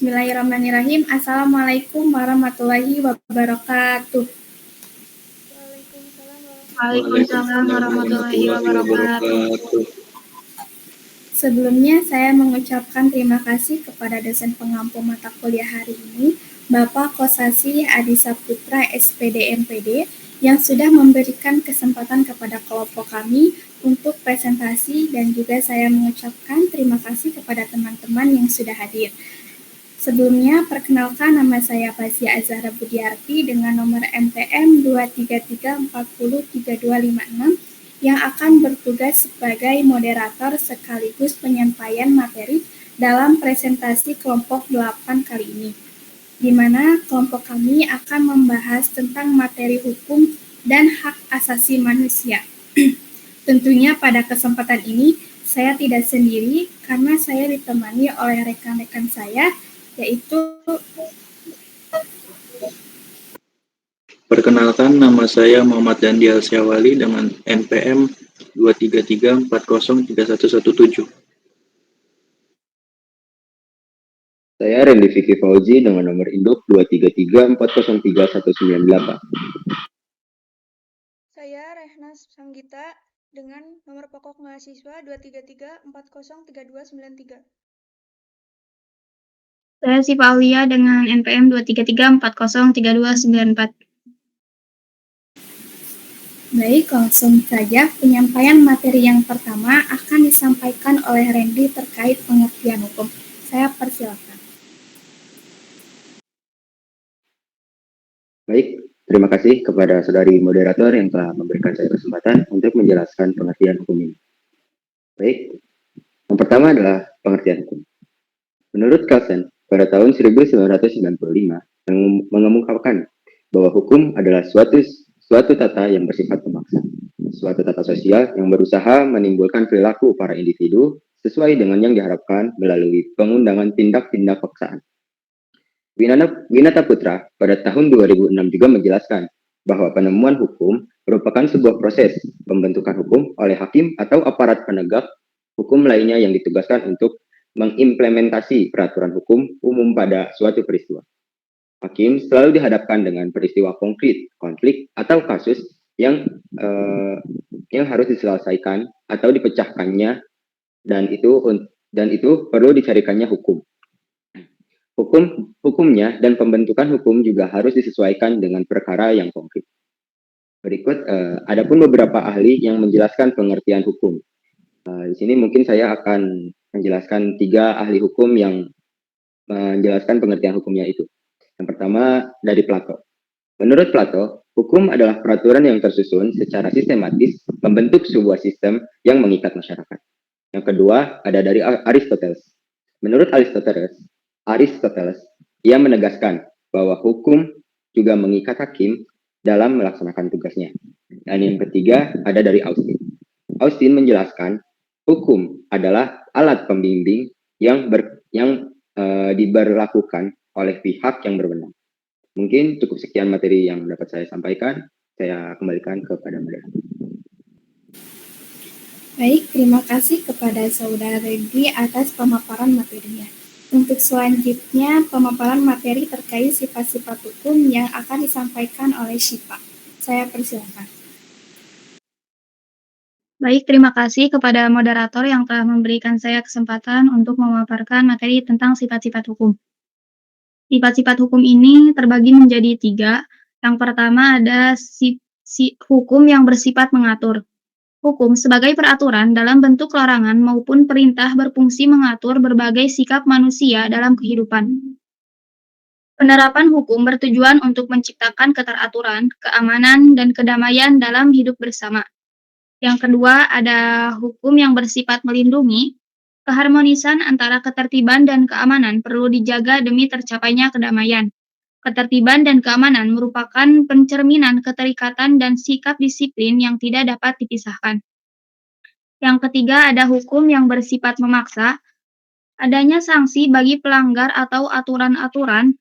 Bismillahirrahmanirrahim. Assalamualaikum warahmatullahi wabarakatuh. Waalaikumsalam Waalaikumsalam warahmatullahi wabarakatuh. Sebelumnya saya mengucapkan terima kasih kepada dosen pengampu mata kuliah hari ini, Bapak Kosasi Adi Saputra SPD MPD, yang sudah memberikan kesempatan kepada kelompok kami untuk presentasi, dan juga saya mengucapkan terima kasih kepada teman-teman yang sudah hadir. Sebelumnya, perkenalkan, nama saya Fasia Azhara Budiarti dengan nomor MTM 233403256 yang akan bertugas sebagai moderator sekaligus penyampaian materi dalam presentasi kelompok 8 kali ini, di mana kelompok kami akan membahas tentang materi hukum dan hak asasi manusia. Tentunya pada kesempatan ini saya tidak sendiri karena saya ditemani oleh rekan-rekan saya, yaitu Perkenalkan, nama saya Muhammad Dandi Alsyawali dengan NPM 233403117. Saya Randy Vicky Fauzi dengan nomor induk 233403198. Saya Rehnas Sanggita dengan nomor pokok mahasiswa 233403293. Saya Siva Aulia dengan NPM 233403294. Baik, langsung saja penyampaian materi yang pertama akan disampaikan oleh Randy terkait pengertian hukum. Saya persilakan. Baik, terima kasih kepada saudari moderator yang telah memberikan saya kesempatan untuk menjelaskan pengertian hukum ini. Baik, yang pertama adalah pengertian hukum. Menurut Kelsen, pada tahun 1995, mengemukakan bahwa hukum adalah suatu tata yang bersifat pemaksa, suatu tata sosial yang berusaha menimbulkan perilaku para individu sesuai dengan yang diharapkan melalui pengundangan tindak-tindak paksaan. Winata Putra pada tahun 2006 juga menjelaskan bahwa penemuan hukum merupakan sebuah proses pembentukan hukum oleh hakim atau aparat penegak hukum lainnya yang ditugaskan untuk mengimplementasi peraturan hukum umum pada suatu peristiwa. Hakim selalu dihadapkan dengan peristiwa konkret, konflik, atau kasus yang harus diselesaikan atau dipecahkannya, dan itu perlu dicarikannya hukum. Hukumnya dan pembentukan hukum juga harus disesuaikan dengan perkara yang konkret. Berikut adapun beberapa ahli yang menjelaskan pengertian hukum. Di sini mungkin saya akan menjelaskan 3 ahli hukum yang menjelaskan pengertian hukumnya itu. Yang pertama dari Plato. Menurut Plato, hukum adalah peraturan yang tersusun secara sistematis membentuk sebuah sistem yang mengikat masyarakat. Yang kedua ada dari Aristoteles. Menurut Aristoteles, ia menegaskan bahwa hukum juga mengikat hakim dalam melaksanakan tugasnya. Dan yang ketiga ada dari Austin. Austin menjelaskan hukum adalah alat pembimbing yang diberlakukan oleh pihak yang berwenang. Mungkin cukup sekian materi yang dapat saya sampaikan. Saya kembalikan kepada moderator. Baik, terima kasih kepada Saudara Randy atas pemaparan materinya. Untuk selanjutnya, pemaparan materi terkait sifat-sifat hukum yang akan disampaikan oleh Syifa. Saya persilakan. Baik, terima kasih kepada moderator yang telah memberikan saya kesempatan untuk memaparkan materi tentang sifat-sifat hukum. Sifat-sifat hukum ini terbagi menjadi 3. Yang pertama ada hukum yang bersifat mengatur. Hukum sebagai peraturan dalam bentuk larangan maupun perintah berfungsi mengatur berbagai sikap manusia dalam kehidupan. Penerapan hukum bertujuan untuk menciptakan keteraturan, keamanan, dan kedamaian dalam hidup bersama. Yang kedua, ada hukum yang bersifat melindungi. Keharmonisan antara ketertiban dan keamanan perlu dijaga demi tercapainya kedamaian. Ketertiban dan keamanan merupakan pencerminan keterikatan dan sikap disiplin yang tidak dapat dipisahkan. Yang ketiga, ada hukum yang bersifat memaksa. Adanya sanksi bagi pelanggar atau aturan-aturan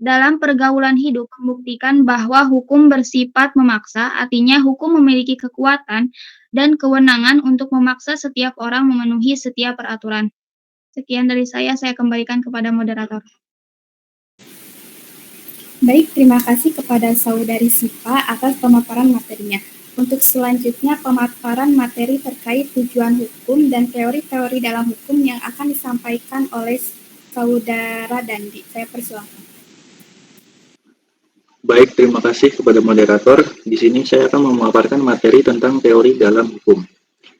dalam pergaulan hidup membuktikan bahwa hukum bersifat memaksa, artinya hukum memiliki kekuatan dan kewenangan untuk memaksa setiap orang memenuhi setiap peraturan. Sekian dari saya kembalikan kepada moderator. Baik, terima kasih kepada Saudari Sipa atas pemaparan materinya. Untuk selanjutnya, pemaparan materi terkait tujuan hukum dan teori-teori dalam hukum yang akan disampaikan oleh Saudara Dandi. Saya persilakan. Baik, terima kasih kepada moderator. Di sini saya akan memaparkan materi tentang teori dalam hukum.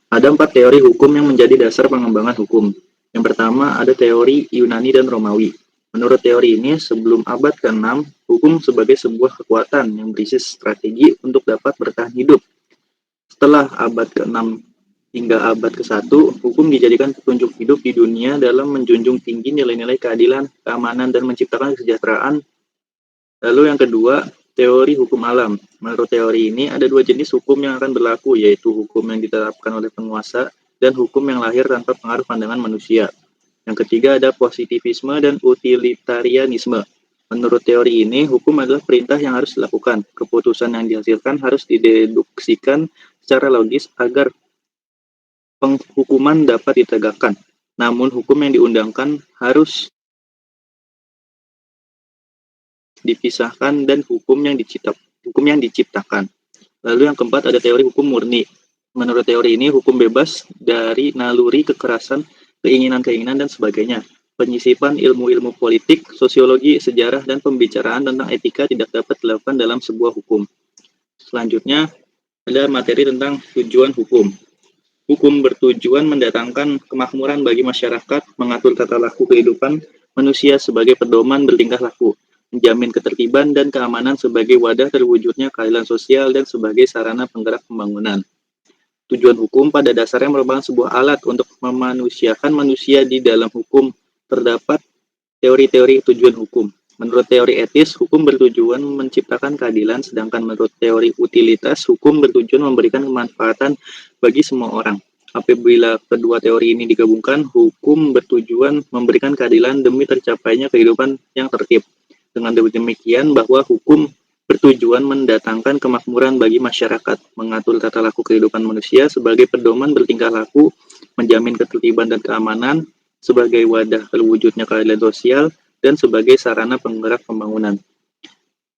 Ada 4 teori hukum yang menjadi dasar pengembangan hukum. Yang pertama ada teori Yunani dan Romawi. Menurut teori ini, sebelum abad ke-6, hukum sebagai sebuah kekuatan yang berisi strategi untuk dapat bertahan hidup. Setelah abad ke-6 hingga abad ke-1, hukum dijadikan petunjuk hidup di dunia dalam menjunjung tinggi nilai-nilai keadilan, keamanan, dan menciptakan kesejahteraan. Lalu yang kedua, teori hukum alam. Menurut teori ini, ada 2 jenis hukum yang akan berlaku, yaitu hukum yang ditetapkan oleh penguasa dan hukum yang lahir tanpa pengaruh pandangan manusia. Yang ketiga ada positivisme dan utilitarianisme. Menurut teori ini, hukum adalah perintah yang harus dilakukan. Keputusan yang dihasilkan harus dideduksikan secara logis agar penghukuman dapat ditegakkan. Namun, hukum yang diundangkan harus dipisahkan dan hukum yang diciptakan. Lalu yang keempat ada teori hukum murni. Menurut teori ini, hukum bebas dari naluri kekerasan, keinginan-keinginan, dan sebagainya. Penyisipan ilmu-ilmu politik, sosiologi, sejarah, dan pembicaraan tentang etika tidak dapat dilakukan dalam sebuah hukum. Selanjutnya, ada materi tentang tujuan hukum. Hukum bertujuan mendatangkan kemakmuran bagi masyarakat, mengatur tata laku kehidupan manusia sebagai pedoman bertingkah laku, menjamin ketertiban dan keamanan sebagai wadah terwujudnya keadilan sosial dan sebagai sarana penggerak pembangunan. Tujuan hukum pada dasarnya merupakan sebuah alat untuk memanusiakan manusia di dalam hukum. Terdapat teori-teori tujuan hukum. Menurut teori etis, hukum bertujuan menciptakan keadilan, sedangkan menurut teori utilitas, hukum bertujuan memberikan kemanfaatan bagi semua orang. Apabila kedua teori ini digabungkan, hukum bertujuan memberikan keadilan demi tercapainya kehidupan yang tertib. Dengan demikian bahwa hukum bertujuan mendatangkan kemakmuran bagi masyarakat, mengatur tata laku kehidupan manusia sebagai pedoman bertingkah laku, menjamin ketertiban dan keamanan sebagai wadah terwujudnya keadilan sosial, dan sebagai sarana penggerak pembangunan.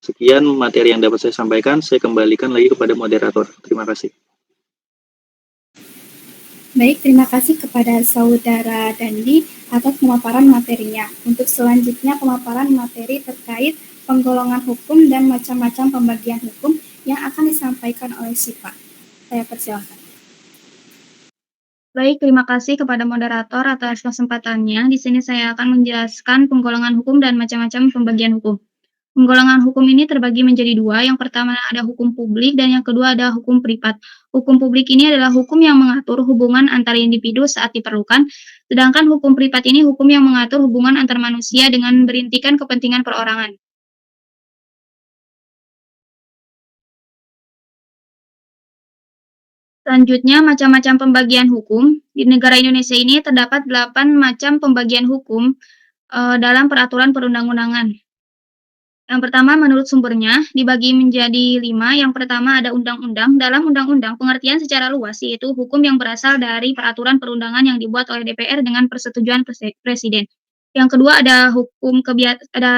Sekian materi yang dapat saya sampaikan, saya kembalikan lagi kepada moderator. Terima kasih. Baik, terima kasih kepada Saudara Dandi atas pemaparan materinya. Untuk selanjutnya, pemaparan materi terkait penggolongan hukum dan macam-macam pembagian hukum yang akan disampaikan oleh Sipa. Saya persilakan. Baik, terima kasih kepada moderator atas kesempatannya. Di sini saya akan menjelaskan penggolongan hukum dan macam-macam pembagian hukum. Penggolongan hukum ini terbagi menjadi 2. Yang pertama ada hukum publik dan yang kedua ada hukum privat. Hukum publik ini adalah hukum yang mengatur hubungan antar individu saat diperlukan, sedangkan hukum privat ini hukum yang mengatur hubungan antar manusia dengan berintikan kepentingan perorangan. Selanjutnya, macam-macam pembagian hukum. Di negara Indonesia ini terdapat 8 macam pembagian hukum dalam peraturan perundang-undangan. Yang pertama, menurut sumbernya, dibagi menjadi 5. Yang pertama ada undang-undang. Dalam undang-undang, pengertian secara luas yaitu hukum yang berasal dari peraturan perundangan yang dibuat oleh DPR dengan persetujuan Presiden. Yang kedua ada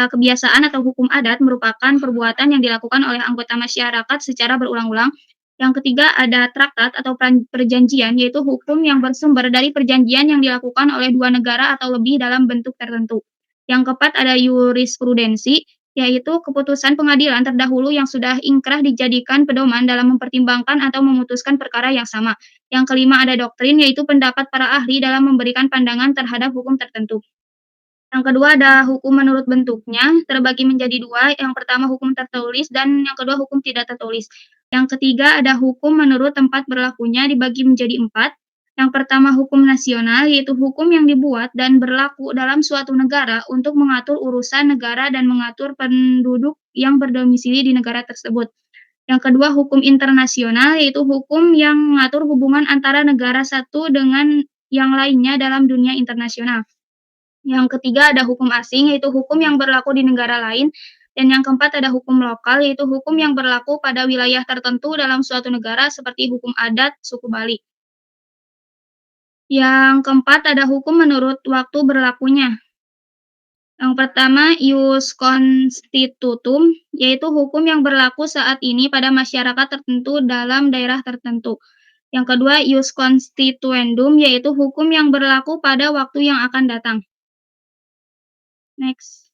kebiasaan atau hukum adat merupakan perbuatan yang dilakukan oleh anggota masyarakat secara berulang-ulang. Yang ketiga ada traktat atau perjanjian, yaitu hukum yang bersumber dari perjanjian yang dilakukan oleh 2 negara atau lebih dalam bentuk tertentu. Yang keempat ada jurisprudensi, yaitu keputusan pengadilan terdahulu yang sudah ingkrah dijadikan pedoman dalam mempertimbangkan atau memutuskan perkara yang sama. Yang kelima ada doktrin, yaitu pendapat para ahli dalam memberikan pandangan terhadap hukum tertentu. Yang kedua ada hukum menurut bentuknya, terbagi menjadi 2. Yang pertama hukum tertulis dan yang kedua hukum tidak tertulis. Yang ketiga ada hukum menurut tempat berlakunya, dibagi menjadi 4. Yang pertama hukum nasional, yaitu hukum yang dibuat dan berlaku dalam suatu negara untuk mengatur urusan negara dan mengatur penduduk yang berdomisili di negara tersebut. Yang kedua hukum internasional, yaitu hukum yang mengatur hubungan antara negara satu dengan yang lainnya dalam dunia internasional. Yang ketiga ada hukum asing, yaitu hukum yang berlaku di negara lain. Dan yang keempat ada hukum lokal, yaitu hukum yang berlaku pada wilayah tertentu dalam suatu negara seperti hukum adat suku Bali. Yang keempat ada hukum menurut waktu berlakunya. Yang pertama, ius constitutum, yaitu hukum yang berlaku saat ini pada masyarakat tertentu dalam daerah tertentu. Yang kedua, ius constituendum, yaitu hukum yang berlaku pada waktu yang akan datang. Next.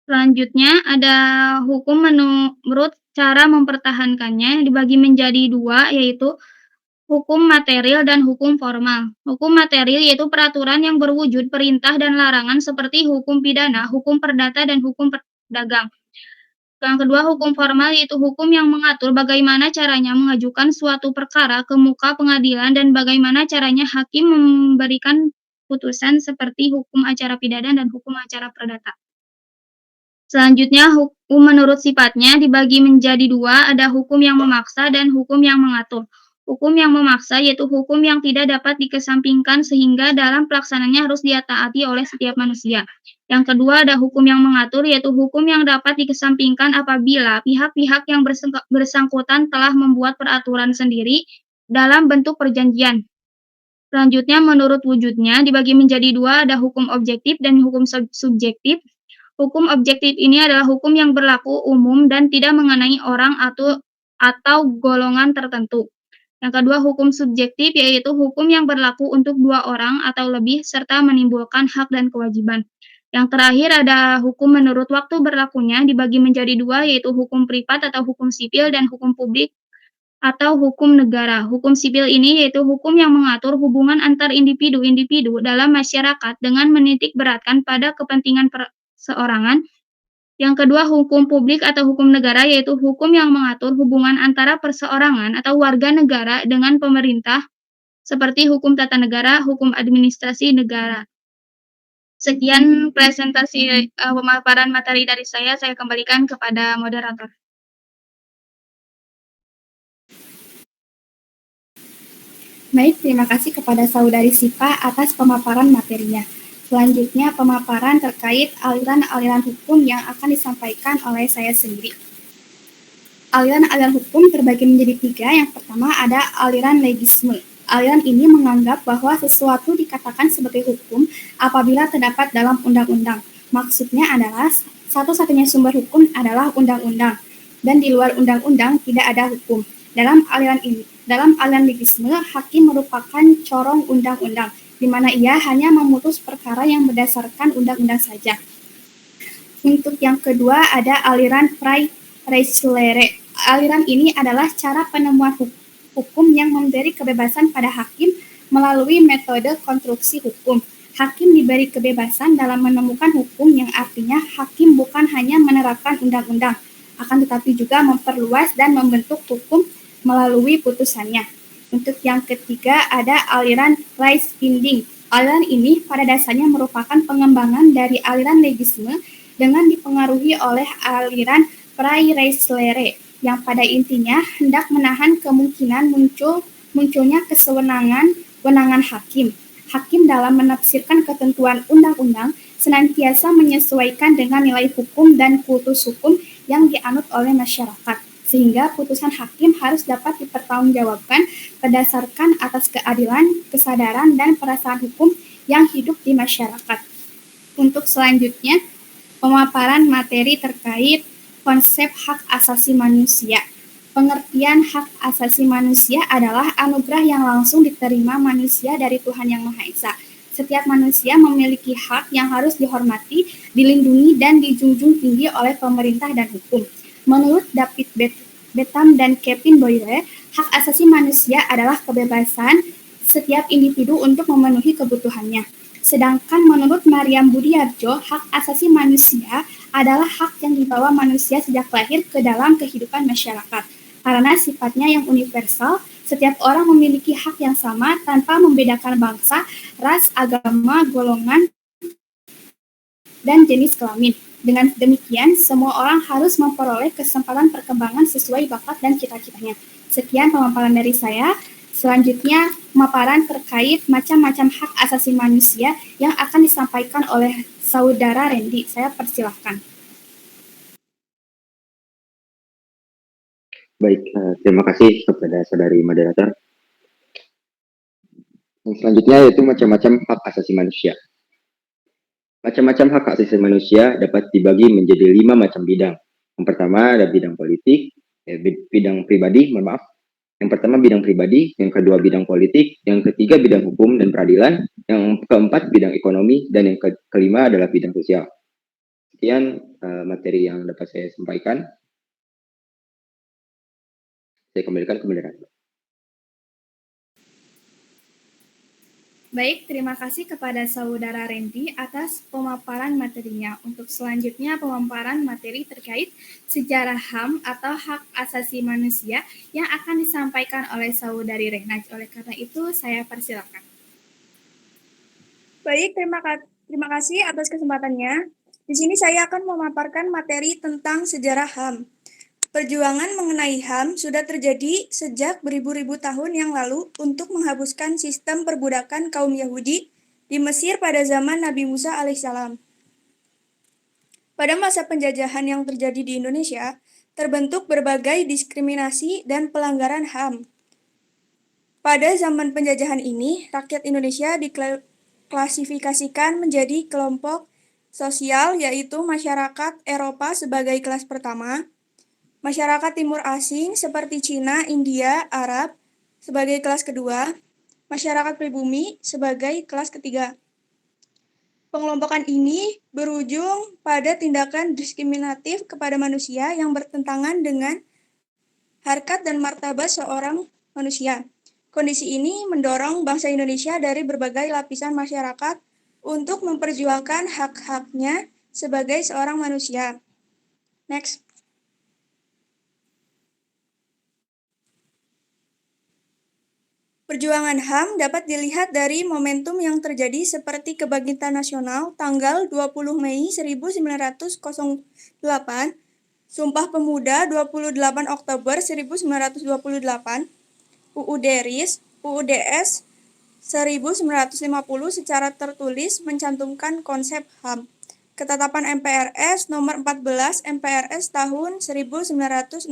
Selanjutnya ada hukum menurut cara mempertahankannya dibagi menjadi dua, yaitu hukum material dan hukum formal. Hukum material yaitu peraturan yang berwujud perintah dan larangan seperti hukum pidana, hukum perdata, dan hukum pedagang. Yang kedua, hukum formal yaitu hukum yang mengatur bagaimana caranya mengajukan suatu perkara ke muka pengadilan dan bagaimana caranya hakim memberikan putusan seperti hukum acara pidana dan hukum acara perdata. Selanjutnya, hukum menurut sifatnya dibagi menjadi dua, ada hukum yang memaksa dan hukum yang mengatur. Hukum yang memaksa yaitu hukum yang tidak dapat dikesampingkan sehingga dalam pelaksanaannya harus ditaati oleh setiap manusia. Yang kedua ada hukum yang mengatur yaitu hukum yang dapat dikesampingkan apabila pihak-pihak yang bersangkutan telah membuat peraturan sendiri dalam bentuk perjanjian. Selanjutnya menurut wujudnya dibagi menjadi dua, ada hukum objektif dan hukum subjektif. Hukum objektif ini adalah hukum yang berlaku umum dan tidak mengenai orang atau golongan tertentu. Yang kedua, hukum subjektif yaitu hukum yang berlaku untuk dua orang atau lebih serta menimbulkan hak dan kewajiban. Yang terakhir ada hukum menurut waktu berlakunya dibagi menjadi dua, yaitu hukum privat atau hukum sipil dan hukum publik atau hukum negara. Hukum sipil ini yaitu hukum yang mengatur hubungan antar individu-individu dalam masyarakat dengan menitik beratkan pada kepentingan perseorangan. Yang kedua, hukum publik atau hukum negara yaitu hukum yang mengatur hubungan antara perseorangan atau warga negara dengan pemerintah seperti hukum tata negara, hukum administrasi negara. Sekian presentasi pemaparan materi dari saya kembalikan kepada moderator. Baik, terima kasih kepada Saudari Sipa atas pemaparan materinya. Selanjutnya, pemaparan terkait aliran-aliran hukum yang akan disampaikan oleh saya sendiri. Aliran-aliran hukum terbagi menjadi tiga. Yang pertama ada aliran legisme. Aliran ini menganggap bahwa sesuatu dikatakan sebagai hukum apabila terdapat dalam undang-undang. Maksudnya adalah satu-satunya sumber hukum adalah undang-undang, dan di luar undang-undang tidak ada hukum. Dalam aliran legisme, hakim merupakan corong undang-undang, di mana ia hanya memutus perkara yang berdasarkan undang-undang saja. Untuk yang kedua ada aliran Praereslere. Aliran ini adalah cara penemuan hukum yang memberi kebebasan pada hakim melalui metode konstruksi hukum. Hakim diberi kebebasan dalam menemukan hukum yang artinya hakim bukan hanya menerapkan undang-undang, akan tetapi juga memperluas dan membentuk hukum melalui putusannya. Untuk yang ketiga ada aliran Rais-Binding. Aliran ini pada dasarnya merupakan pengembangan dari aliran legisme dengan dipengaruhi oleh aliran Praereslere yang pada intinya hendak menahan kemungkinan munculnya kewenangan hakim. Hakim dalam menafsirkan ketentuan undang-undang senantiasa menyesuaikan dengan nilai hukum dan kultus hukum yang dianut oleh masyarakat, sehingga putusan hakim harus dapat dipertanggungjawabkan berdasarkan atas keadilan, kesadaran, dan perasaan hukum yang hidup di masyarakat. Untuk selanjutnya, pemaparan materi terkait konsep hak asasi manusia. Pengertian hak asasi manusia adalah anugerah yang langsung diterima manusia dari Tuhan Yang Maha Esa. Setiap manusia memiliki hak yang harus dihormati, dilindungi, dan dijunjung tinggi oleh pemerintah dan hukum. Menurut David Betham dan Kevin Boyle, hak asasi manusia adalah kebebasan setiap individu untuk memenuhi kebutuhannya. Sedangkan menurut Mariam Budiarjo, hak asasi manusia adalah hak yang dibawa manusia sejak lahir ke dalam kehidupan masyarakat. Karena sifatnya yang universal, setiap orang memiliki hak yang sama tanpa membedakan bangsa, ras, agama, golongan, dan jenis kelamin. Dengan demikian, semua orang harus memperoleh kesempatan perkembangan sesuai bakat dan cita-citanya. Sekian pemaparan dari saya. Selanjutnya, pemaparan terkait macam-macam hak asasi manusia yang akan disampaikan oleh Saudara Randy. Saya persilahkan. Baik, terima kasih kepada saudari moderator. Yang selanjutnya yaitu macam-macam hak asasi manusia. Macam-macam hak asasi manusia dapat dibagi menjadi 5 macam bidang. Yang pertama ada bidang politik, bidang pribadi, mohon maaf. Yang pertama bidang pribadi, yang kedua bidang politik, yang ketiga bidang hukum dan peradilan, yang keempat bidang ekonomi, dan yang kelima adalah bidang sosial. Sekian materi yang dapat saya sampaikan. Saya kembalikan ke moderator. Baik, terima kasih kepada Saudara Randy atas pemaparan materinya. Untuk selanjutnya pemaparan materi terkait sejarah HAM atau hak asasi manusia yang akan disampaikan oleh Saudari Rehnaj. Oleh karena itu, saya persilakan. Baik, terima kasih atas kesempatannya. Di sini saya akan memaparkan materi tentang sejarah HAM. Perjuangan mengenai HAM sudah terjadi sejak beribu-ribu tahun yang lalu untuk menghapuskan sistem perbudakan kaum Yahudi di Mesir pada zaman Nabi Musa alaihissalam. Pada masa penjajahan yang terjadi di Indonesia, terbentuk berbagai diskriminasi dan pelanggaran HAM. Pada zaman penjajahan ini, rakyat Indonesia diklasifikasikan menjadi kelompok sosial, yaitu masyarakat Eropa sebagai kelas pertama, masyarakat timur asing seperti Cina, India, Arab sebagai kelas kedua, masyarakat pribumi sebagai kelas ketiga. Pengelompokan ini berujung pada tindakan diskriminatif kepada manusia yang bertentangan dengan harkat dan martabat seorang manusia. Kondisi ini mendorong bangsa Indonesia dari berbagai lapisan masyarakat untuk memperjuangkan hak-haknya sebagai seorang manusia. Next. Perjuangan HAM dapat dilihat dari momentum yang terjadi seperti Kebangkitan Nasional tanggal 20 Mei 1908, Sumpah Pemuda 28 Oktober 1928, UUDRIS, UUDS 1950 secara tertulis mencantumkan konsep HAM. Ketetapan MPRS nomor 14 MPRS tahun 1966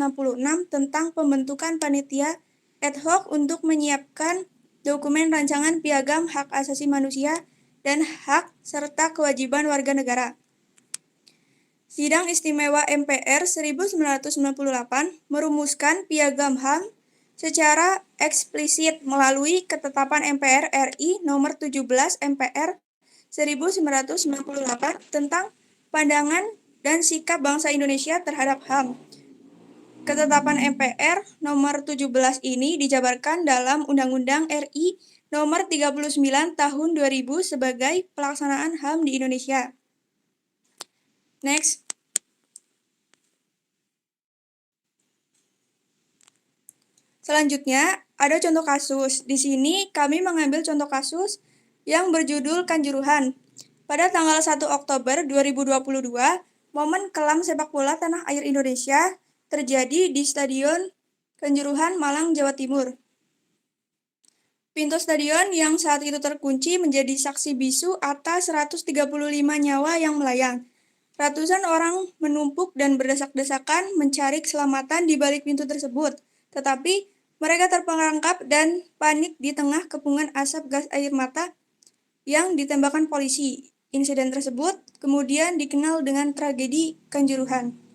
tentang pembentukan panitia ad hoc untuk menyiapkan dokumen rancangan piagam hak asasi manusia dan hak serta kewajiban warga negara. Sidang Istimewa MPR 1998 merumuskan piagam HAM secara eksplisit melalui Ketetapan MPR RI nomor 17 MPR 1998 tentang pandangan dan sikap bangsa Indonesia terhadap HAM. Ketetapan MPR nomor 17 ini dijabarkan dalam Undang-Undang RI nomor 39 tahun 2000 sebagai pelaksanaan HAM di Indonesia. Next. Selanjutnya, ada contoh kasus. Di sini kami mengambil contoh kasus yang berjudul Kanjuruhan. Pada tanggal 1 Oktober 2022, momen kelam sepak bola tanah air Indonesia terjadi di Stadion Kanjuruhan, Malang, Jawa Timur. Pintu stadion yang saat itu terkunci menjadi saksi bisu atas 135 nyawa yang melayang. Ratusan orang menumpuk dan berdesak-desakan mencari keselamatan di balik pintu tersebut, tetapi mereka terperangkap dan panik di tengah kepungan asap gas air mata yang ditembakkan polisi. Insiden tersebut kemudian dikenal dengan tragedi Kanjuruhan.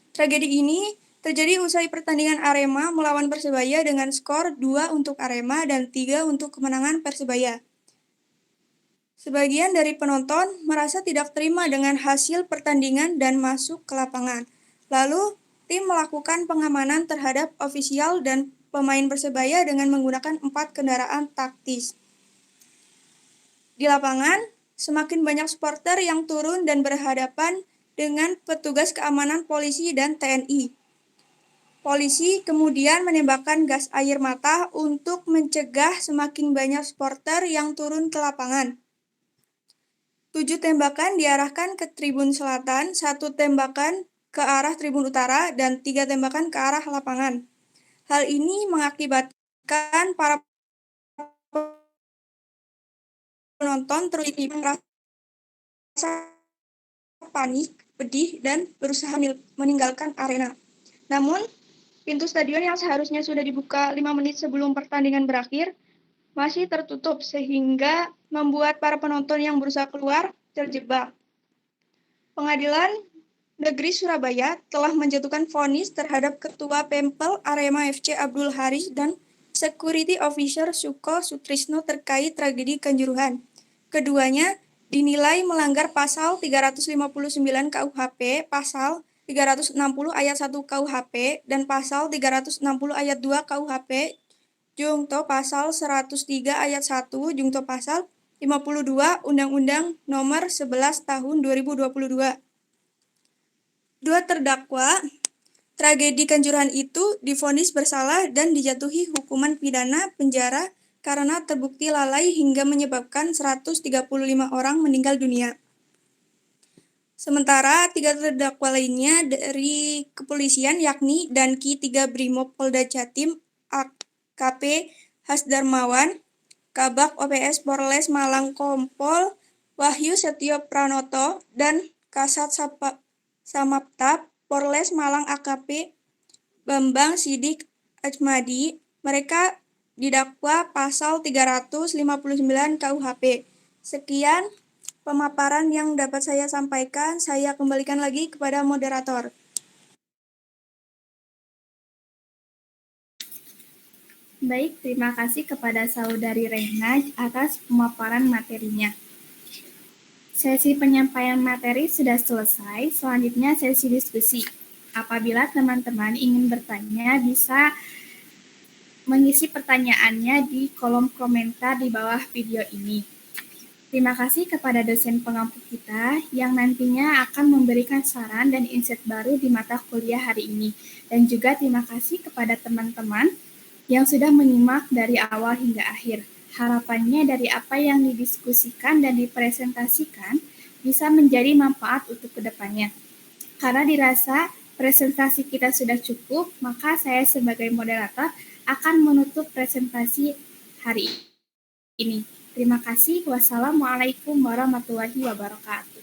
Tragedi ini terjadi usai pertandingan Arema melawan Persebaya dengan skor 2 untuk Arema dan 3 untuk kemenangan Persebaya. Sebagian dari penonton merasa tidak terima dengan hasil pertandingan dan masuk ke lapangan. Lalu, tim melakukan pengamanan terhadap ofisial dan pemain Persebaya dengan menggunakan 4 kendaraan taktis. Di lapangan, semakin banyak supporter yang turun dan berhadapan dengan petugas keamanan polisi dan TNI. Polisi kemudian menembakkan gas air mata untuk mencegah semakin banyak supporter yang turun ke lapangan. 7 tembakan diarahkan ke tribun selatan, 1 tembakan ke arah tribun utara, dan 3 tembakan ke arah lapangan. Hal ini mengakibatkan para penonton merasa panik, pedih, dan berusaha meninggalkan arena. Namun, Pintu stadion yang seharusnya sudah dibuka 5 menit sebelum pertandingan berakhir masih tertutup sehingga membuat para penonton yang berusaha keluar terjebak. Pengadilan Negeri Surabaya telah menjatuhkan vonis terhadap Ketua Pempel Arema FC Abdul Haris dan Security Officer Suko Sutrisno terkait tragedi Kanjuruhan. Keduanya dinilai melanggar pasal 359 KUHP, pasal 360 ayat 1 KUHP, dan pasal 360 ayat 2 KUHP, jungto pasal 103 ayat 1, jungto pasal 52 Undang-Undang Nomor 11 Tahun 2022. Dua terdakwa tragedi Kanjuruhan itu divonis bersalah dan dijatuhi hukuman pidana penjara karena terbukti lalai hingga menyebabkan 135 orang meninggal dunia. Sementara 3 terdakwa lainnya dari kepolisian yakni Danki 3 Brimob Polda Jatim, AKP Hasdarmawan, Kabak OPS Polres Malang Kompol Wahyu Setio Pranoto, dan Kasat Samapta Polres Malang AKP Bambang Sidik Ajmadi. Mereka didakwa pasal 359 KUHP. Sekian pemaparan yang dapat saya sampaikan. Saya kembalikan lagi kepada moderator. Baik, terima kasih kepada Saudari Rehna atas pemaparan materinya. Sesi penyampaian materi sudah selesai, selanjutnya sesi diskusi. Apabila teman-teman ingin bertanya, bisa mengisi pertanyaannya di kolom komentar di bawah video ini. Terima kasih kepada dosen pengampu kita yang nantinya akan memberikan saran dan insight baru di mata kuliah hari ini. Dan juga terima kasih kepada teman-teman yang sudah menyimak dari awal hingga akhir. Harapannya dari apa yang didiskusikan dan dipresentasikan bisa menjadi manfaat untuk kedepannya. Karena dirasa presentasi kita sudah cukup, maka saya sebagai moderator akan menutup presentasi hari ini. Terima kasih. Wassalamualaikum warahmatullahi wabarakatuh.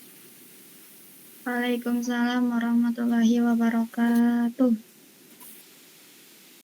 Waalaikumsalam warahmatullahi wabarakatuh.